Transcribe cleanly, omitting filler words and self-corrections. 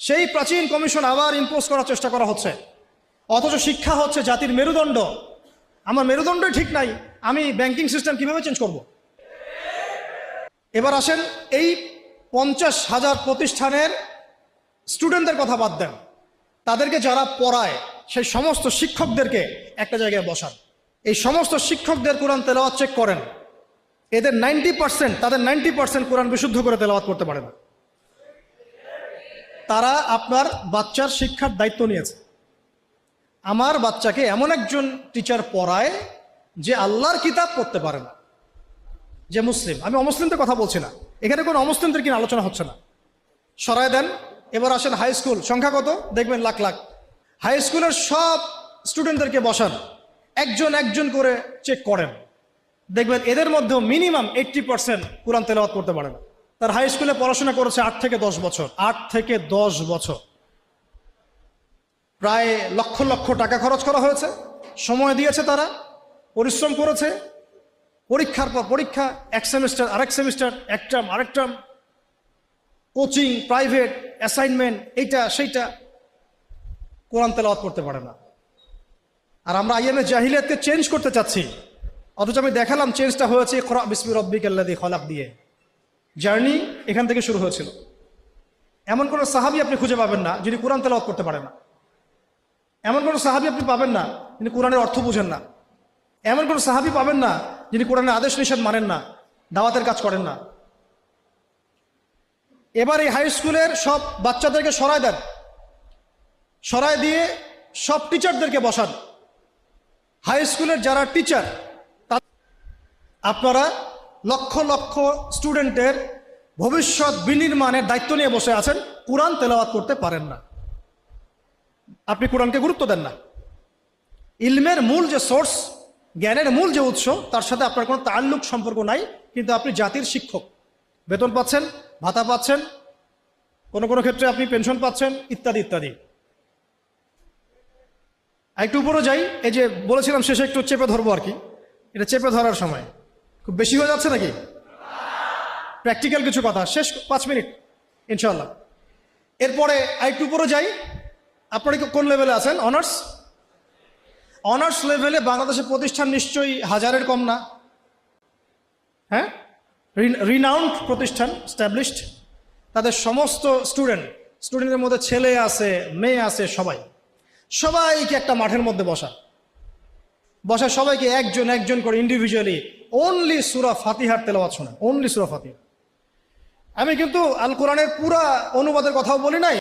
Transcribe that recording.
সেই প্রাচীন কমিশন আবার ইম্পোজ করার চেষ্টা করা হচ্ছে, অথচ শিক্ষা হচ্ছে জাতির মেরুদণ্ড। আমার মেরুদণ্ডই ঠিক নাই, আমি ব্যাংকিং সিস্টেম কিভাবে চেঞ্জ করব? এবার আসেন, এই 50,000 প্রতিষ্ঠানের স্টুডেন্টদের কথা বাদ দেন, তাদেরকে যারা পড়ায় সেই সমস্ত শিক্ষকদেরকে একটা জায়গায় বসান। এই সমস্ত শিক্ষকদের কোরআন তেলাওয়াত চেক করেন, এদের 90% তাদের 90% কোরআন বিশুদ্ধ করে তেলাওয়াত করতে পারে না। তারা আপনার বাচ্চার শিক্ষার দায়িত্ব নিয়েছে। আমার বাচ্চাকে এমন একজন টিচার পড়ায় যে আল্লাহর কিতাব পড়তে পারে না, যে মুসলিম। আমি অমুসলিমদের কথা বলছি না, এখানে কোনো অমুসলিমদের কিনা আলোচনা হচ্ছে না। সরায় দেন। এবার আসেন হাই স্কুল, সংখ্যা কত দেখবেন? লাখ লাখ। হাই স্কুলের সব স্টুডেন্টদেরকে বসান, একজন একজন করে চেক করেন, দেখবেন এদের মধ্যেও মিনিমাম 80% কোরআন তেলাওয়াত করতে পারে না। তার হাই স্কুলে পড়াশোনা করেছে 8 থেকে 10 বছর। 8 থেকে 10 বছর, প্রায় লক্ষ লক্ষ টাকা খরচ করা হয়েছে, সময় দিয়েছে, তারা পরিশ্রম করেছে, পরীক্ষার পর পরীক্ষা, এক সেমিস্টার আরেক সেমিস্টার, এক টার্ম আরেক টার্ম, কোচিং, প্রাইভেট, অ্যাসাইনমেন্ট, এইটা সেইটা, কোরআন তেলাওয়াত করতে পারে না। আর আমরা আইএমএ জাহিলিয়াতকে চেঞ্জ করতে চাচ্ছি, অথচ আমি দেখালাম চেঞ্জটা হয়েছে ইকরা বিসমি রাব্বিকাল্লাযী খলাক দিয়ে। জার্নি এখান থেকে শুরু হয়েছিল। এমন কোনো সাহাবী আপনি খুঁজে পাবেন না যিনি কোরআন তেলাওয়াত করতে পারেন না। এমন কোনো সাহাবী আপনি পাবেন না যিনি কোরআনের অর্থ বুঝেন না। এমন কোনো সাহাবী পাবেন না যিনি কোরআনের আদেশ নিষেধ মানেন না, দাওয়াতের কাজ করেন না। এবার এই হাই স্কুলের সব বাচ্চাদেরকে সরায় দেন, সরায় দিয়ে সব টিচারদেরকে বসান। হাই স্কুলের যারা টিচার, আপনারা লক্ষ লক্ষ স্টুডেন্টের ভবিষ্যৎ বিনির্মাণের দায়িত্ব নিয়ে বসে আছেন, কোরআন তেলাওয়াত করতে পারেন না। আপনি কোরআনকে গুরুত্ব দেন না। ইলমের মূল যে সোর্স, জ্ঞানের মূল যে উৎস, তার সাথে আপনার কোনো তাল্লুক সম্পর্ক নাই, কিন্তু আপনি জাতির শিক্ষক, বেতন পাচ্ছেন, ভাতা পাচ্ছেন, কোনো কোনো ক্ষেত্রে আপনি পেনশন পাচ্ছেন, ইত্যাদি ইত্যাদি। একটু উপরে যাই, এই যে বলেছিলাম শেষে একটু চেপে ধরবো আর কি, এটা চেপে ধরার সময় খুব বেশি হয়ে যাচ্ছে নাকি? প্র্যাকটিক্যাল কিছু কথা, শেষ 5 মিনিট ইনশাল্লাহ। এরপরে আরেকটু উপরে যাই, আপনারা কোন লেভেলে আছেন? অনার্স। অনার্স লেভেলে বাংলাদেশের প্রতিষ্ঠান নিশ্চয়ই 1000-এর কম না? হ্যাঁ, রিনাউন্ড প্রতিষ্ঠান, স্ট্যাবলিশড। তাদের সমস্ত স্টুডেন্টের মধ্যে ছেলে আছে, মেয়ে আছে, সবাইকে একটা মাঠের মধ্যে বসা সবাইকে একজন একজন করে ইন্ডিভিজুয়ালি অনলি সূরা ফাতিহার তেলাওয়াত শোনান, অনলি সূরা ফাতিহা। আমি কিন্তু আল কোরআনের পুরা অনুবাদের কথাও বলি নাই।